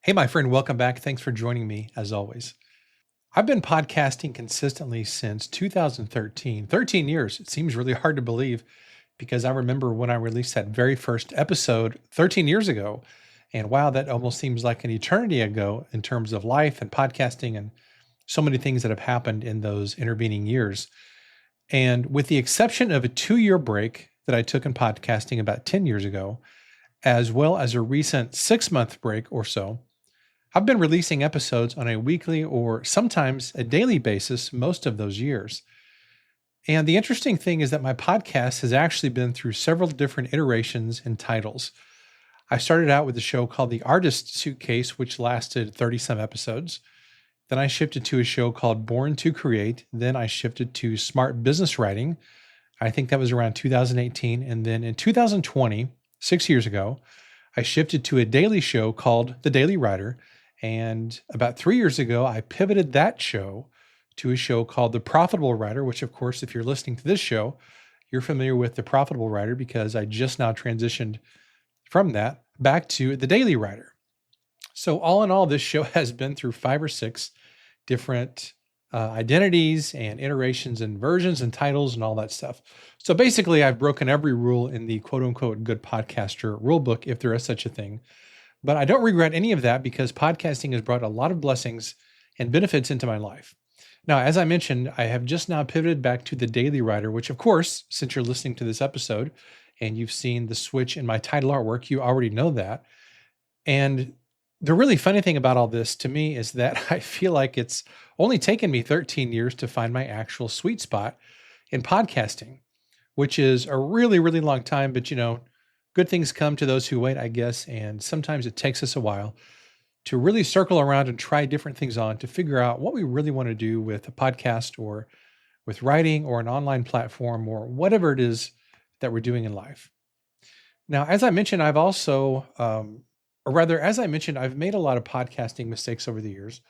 Hey, my friend, welcome back. Thanks for joining me as always. I've been podcasting consistently since 2013, 13 years. It seems really hard to believe because I remember when I released that very first episode 13 years ago. And wow, that almost seems like an eternity ago in terms of life and podcasting and so many things that have happened in those intervening years. And with the exception of a 2 year break that I took in podcasting about 10 years ago, as well as a recent 6 month break or so, I've been releasing episodes on a weekly or sometimes a daily basis most of those years. And the interesting thing is that my podcast has actually been through several different iterations and titles. I started out with a show called The Artist Suitcase, which lasted 30 some episodes. Then I shifted to a show called Born to Create. Then I shifted to Smart Business Writing. I think that was around 2018. And then in 2020, 6 years ago, I shifted to a daily show called The Daily Writer. And about 3 years ago, I pivoted that show to a show called The Profitable Writer, which, of course, if you're listening to this show, you're familiar with The Profitable Writer because I just now transitioned from that back to The Daily Writer. So, all in all, this show has been through 5 or 6 different identities and iterations and versions and titles and all that stuff. So, basically, I've broken every rule in the quote unquote good podcaster rule book, if there is such a thing. But I don't regret any of that because podcasting has brought a lot of blessings and benefits into my life. Now, as I mentioned, I have just now pivoted back to The Daily Writer, which, of course, since you're listening to this episode and you've seen the switch in my title artwork, you already know that. And the really funny thing about all this to me is that I feel like it's only taken me 13 years to find my actual sweet spot in podcasting, which is a really, really long time. But, good things come to those who wait, I guess. And sometimes it takes us a while to really circle around and try different things on to figure out what we really want to do with a podcast or with writing or an online platform or whatever it is that we're doing in life. Now, as I mentioned, I've made a lot of podcasting mistakes over the years.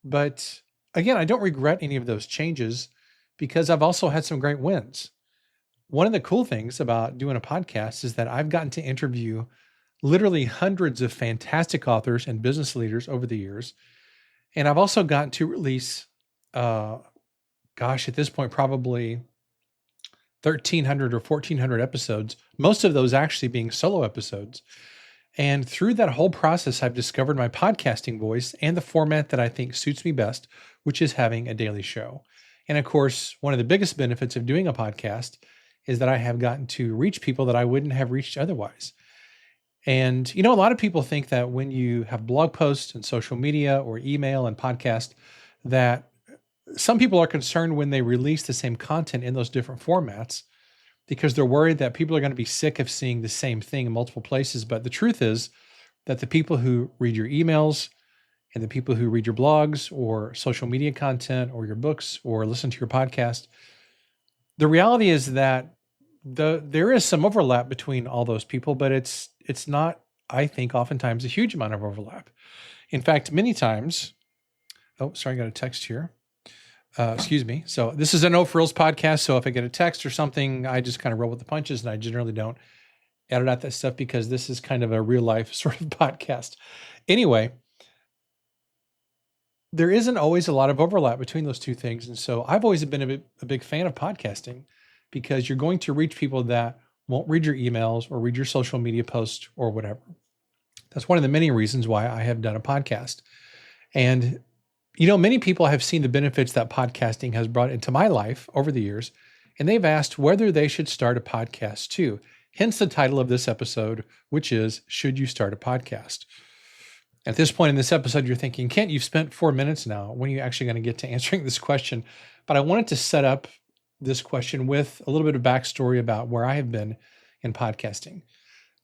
But again, I don't regret any of those changes because I've also had some great wins. One of the cool things about doing a podcast is that I've gotten to interview literally hundreds of fantastic authors and business leaders over the years. And I've also gotten to release, at this point, probably 1,300 or 1,400 episodes, most of those actually being solo episodes. And through that whole process, I've discovered my podcasting voice and the format that I think suits me best, which is having a daily show. And of course, one of the biggest benefits of doing a podcast is that I have gotten to reach people that I wouldn't have reached otherwise. And, a lot of people think that when you have blog posts and social media or email and podcast, that some people are concerned when they release the same content in those different formats because they're worried that people are going to be sick of seeing the same thing in multiple places. But the truth is that the people who read your emails and the people who read your blogs or social media content or your books or listen to your podcast, the reality is that there is some overlap between all those people, but it's not, I think, oftentimes a huge amount of overlap. In fact, many times, I got a text here. Excuse me. So this is a No Frills podcast. So if I get a text or something, I just kind of roll with the punches and I generally don't edit out that stuff because this is kind of a real life sort of podcast. Anyway, there isn't always a lot of overlap between those two things. And so I've always been a big fan of podcasting because you're going to reach people that won't read your emails or read your social media posts or whatever. That's one of the many reasons why I have done a podcast. And, many people have seen the benefits that podcasting has brought into my life over the years, and they've asked whether they should start a podcast too. Hence the title of this episode, which is, Should You Start a Podcast? At this point in this episode, you're thinking, Kent, you've spent 4 minutes now. When are you actually going to get to answering this question? But I wanted to set up this question with a little bit of backstory about where I have been in podcasting.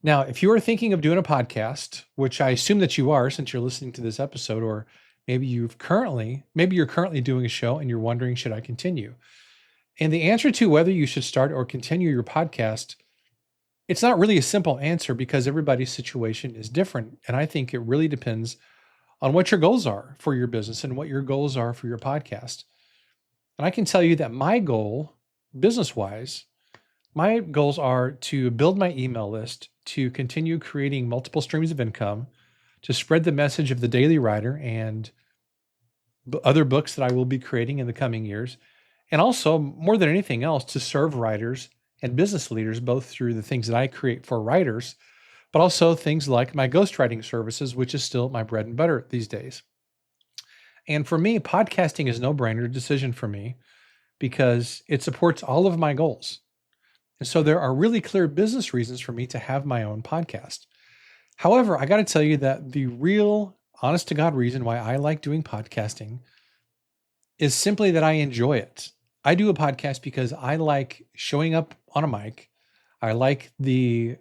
Now, if you are thinking of doing a podcast, which I assume that you are since you're listening to this episode, or maybe you're currently doing a show and you're wondering, should I continue? And the answer to whether you should start or continue your podcast, it's not really a simple answer because everybody's situation is different. And I think it really depends on what your goals are for your business and what your goals are for your podcast. And I can tell you that my goal, business-wise, my goals are to build my email list, to continue creating multiple streams of income, to spread the message of the Daily Writer and other books that I will be creating in the coming years. And also, more than anything else, to serve writers and business leaders, both through the things that I create for writers, but also things like my ghostwriting services, which is still my bread and butter these days. And for me, podcasting is a no-brainer decision for me because it supports all of my goals. And so there are really clear business reasons for me to have my own podcast. However, I got to tell you that the real honest to God reason why I like doing podcasting is simply that I enjoy it. I do a podcast because I like showing up on a mic. I like the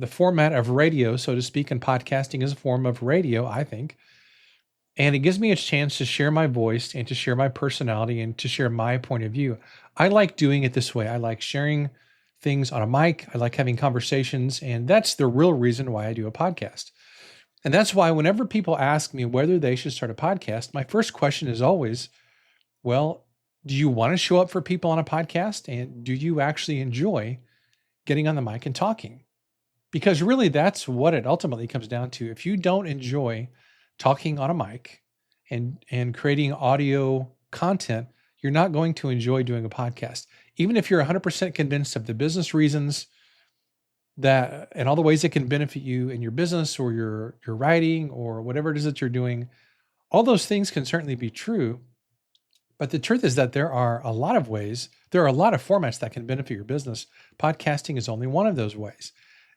format of radio, so to speak, and podcasting is a form of radio, I think. And it gives me a chance to share my voice and to share my personality and to share my point of view. I like doing it this way. I like sharing things on a mic. I like having conversations, and that's the real reason why I do a podcast. And that's why whenever people ask me whether they should start a podcast, my first question is always, well, do you want to show up for people on a podcast? And do you actually enjoy getting on the mic and talking? Because really, that's what it ultimately comes down to. If you don't enjoy talking on a mic and creating audio content, you're not going to enjoy doing a podcast. Even if you're 100% convinced of the business reasons that and all the ways it can benefit you in your business or your writing or whatever it is that you're doing, all those things can certainly be true. But the truth is that there are a lot of formats that can benefit your business. Podcasting is only one of those ways.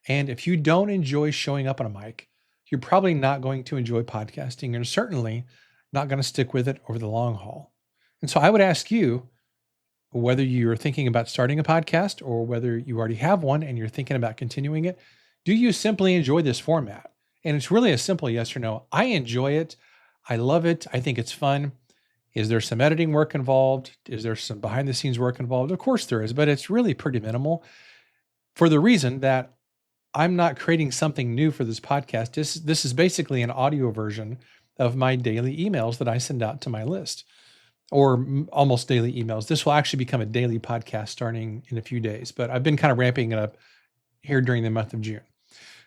And if you don't enjoy showing up on a mic, you're probably not going to enjoy podcasting and certainly not going to stick with it over the long haul. And so I would ask you, whether you're thinking about starting a podcast or whether you already have one and you're thinking about continuing it, do you simply enjoy this format? And it's really a simple yes or no. I enjoy it. I love it. I think it's fun. Is there some editing work involved? Is there some behind the scenes work involved? Of course there is, but it's really pretty minimal for the reason that I'm not creating something new for this podcast. This is basically an audio version of my daily emails that I send out to my list, or almost daily emails. This will actually become a daily podcast starting in a few days, but I've been kind of ramping it up here during the month of June.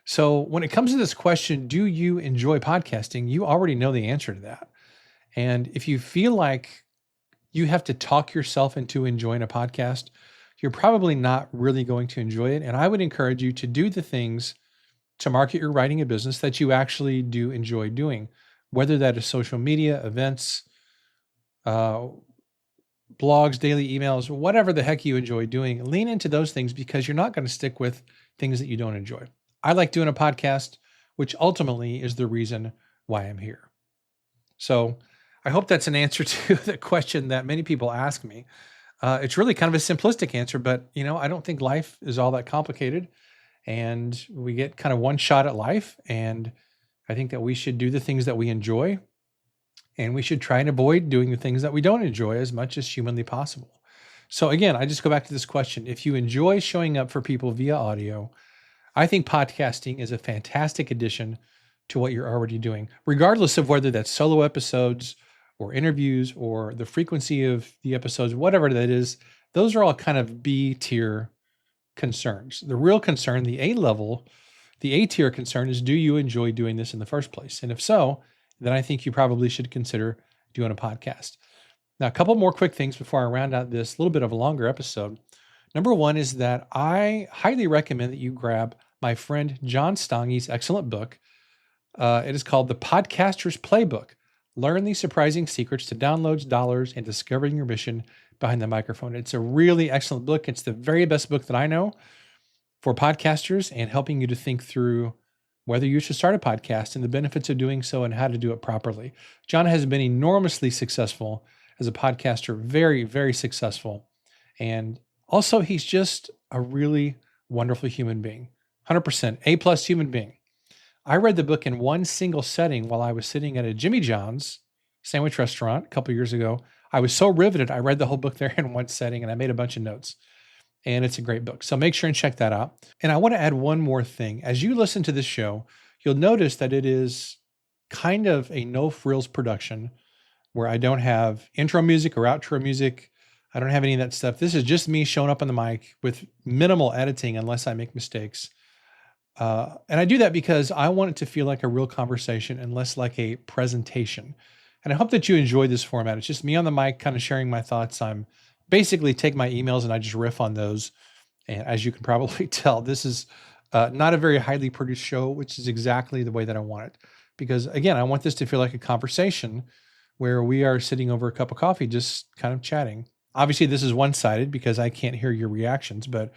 So when it comes to this question, do you enjoy podcasting? You already know the answer to that. And if you feel like you have to talk yourself into enjoying a podcast, you're probably not really going to enjoy it. And I would encourage you to do the things to market your writing a business that you actually do enjoy doing, whether that is social media, events, blogs, daily emails, whatever the heck you enjoy doing. Lean into those things because you're not going to stick with things that you don't enjoy. I like doing a podcast, which ultimately is the reason why I'm here. So I hope that's an answer to the question that many people ask me. It's really kind of a simplistic answer, but I don't think life is all that complicated, and we get kind of one shot at life. And I think that we should do the things that we enjoy, and we should try and avoid doing the things that we don't enjoy as much as humanly possible. So again, I just go back to this question. If you enjoy showing up for people via audio, I think podcasting is a fantastic addition to what you're already doing, regardless of whether that's solo episodes or interviews or the frequency of the episodes, whatever that is. Those are all kind of B tier concerns. The real concern, the A tier concern is, do you enjoy doing this in the first place? And if so, then I think you probably should consider doing a podcast. Now, a couple more quick things before I round out this little bit of a longer episode. Number one is that I highly recommend that you grab my friend John Stange's excellent book. It is called The Podcaster's Playbook. Learn the surprising secrets to downloads, dollars, and discovering your mission behind the microphone. It's a really excellent book. It's the very best book that I know for podcasters and helping you to think through whether you should start a podcast and the benefits of doing so and how to do it properly. John has been enormously successful as a podcaster, very, very successful. And also, he's just a really wonderful human being, 100% A+ human being. I read the book in one single setting while I was sitting at a Jimmy John's sandwich restaurant a couple years ago. I was so riveted. I read the whole book there in one setting and I made a bunch of notes. And it's a great book. So make sure and check that out. And I want to add one more thing. As you listen to this show, you'll notice that it is kind of a no frills production where I don't have intro music or outro music. I don't have any of that stuff. This is just me showing up on the mic with minimal editing unless I make mistakes. And I do that because I want it to feel like a real conversation and less like a presentation. And I hope that you enjoy this format. It's just me on the mic, kind of sharing my thoughts. I'm basically take my emails and I just riff on those. And as you can probably tell, this is not a very highly produced show, which is exactly the way that I want it. Because again, I want this to feel like a conversation where we are sitting over a cup of coffee, just kind of chatting. Obviously, this is one sided because I can't hear your reactions, but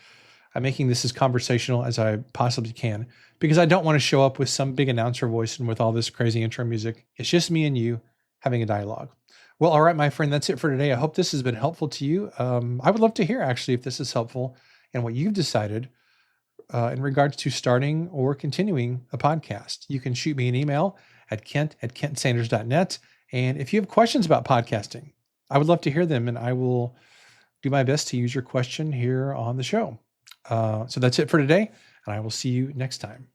I'm making this as conversational as I possibly can because I don't want to show up with some big announcer voice and with all this crazy intro music. It's just me and you having a dialogue. Well, all right, my friend, that's it for today. I hope this has been helpful to you. I would love to hear actually if this is helpful and what you've decided in regards to starting or continuing a podcast. You can shoot me an email at kent@kentsanders.net. And if you have questions about podcasting, I would love to hear them and I will do my best to use your question here on the show. So that's it for today, and I will see you next time.